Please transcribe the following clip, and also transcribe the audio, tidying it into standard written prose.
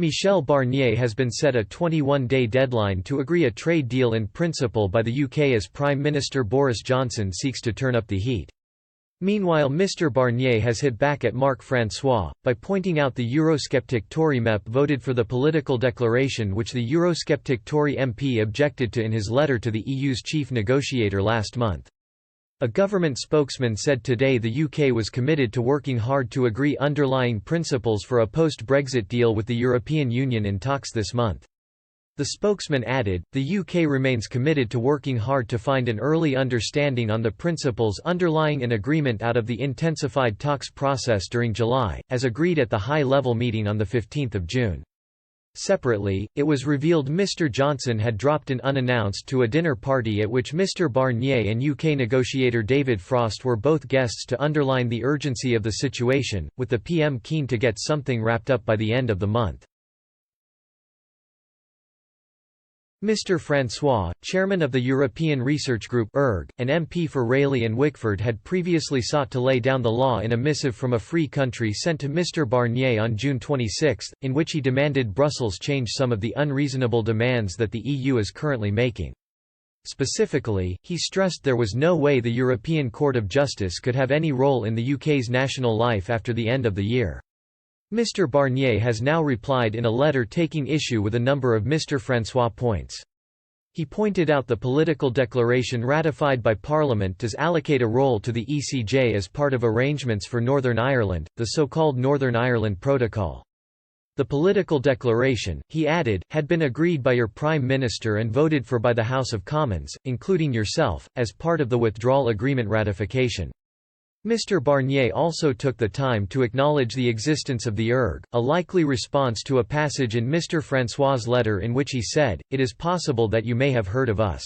Michel Barnier has been set a 21-day deadline to agree a trade deal in principle by the UK as Prime Minister Boris Johnson seeks to turn up the heat. Meanwhile, Mr Barnier has hit back at Marc François, by pointing out the Eurosceptic Tory MEP voted for the political declaration which the Eurosceptic Tory MP objected to in his letter to the EU's chief negotiator last month. A government spokesman said today the UK was committed to working hard to agree underlying principles for a post-Brexit deal with the European Union in talks this month. The spokesman added, the UK remains committed to working hard to find an early understanding on the principles underlying an agreement out of the intensified talks process during July, as agreed at the high-level meeting on 15 June. Separately, it was revealed Mr Johnson had dropped in unannounced to a dinner party at which Mr Barnier and UK negotiator David Frost were both guests to underline the urgency of the situation, with the PM keen to get something wrapped up by the end of the month. Mr François, chairman of the European Research Group and MP for Rayleigh and Wickford had previously sought to lay down the law in a missive from a free country sent to Mr Barnier on June 26, in which he demanded Brussels change some of the unreasonable demands that the EU is currently making. Specifically, he stressed there was no way the European Court of Justice could have any role in the UK's national life after the end of the year. Mr Barnier has now replied in a letter taking issue with a number of Mr François' points. He pointed out the political declaration ratified by Parliament does allocate a role to the ECJ as part of arrangements for Northern Ireland, the so-called Northern Ireland Protocol. The political declaration, he added, had been agreed by your Prime Minister and voted for by the House of Commons, including yourself, as part of the withdrawal agreement ratification. Mr Barnier also took the time to acknowledge the existence of the ERG, a likely response to a passage in Mr François' letter in which he said, "It is possible that you may have heard of us."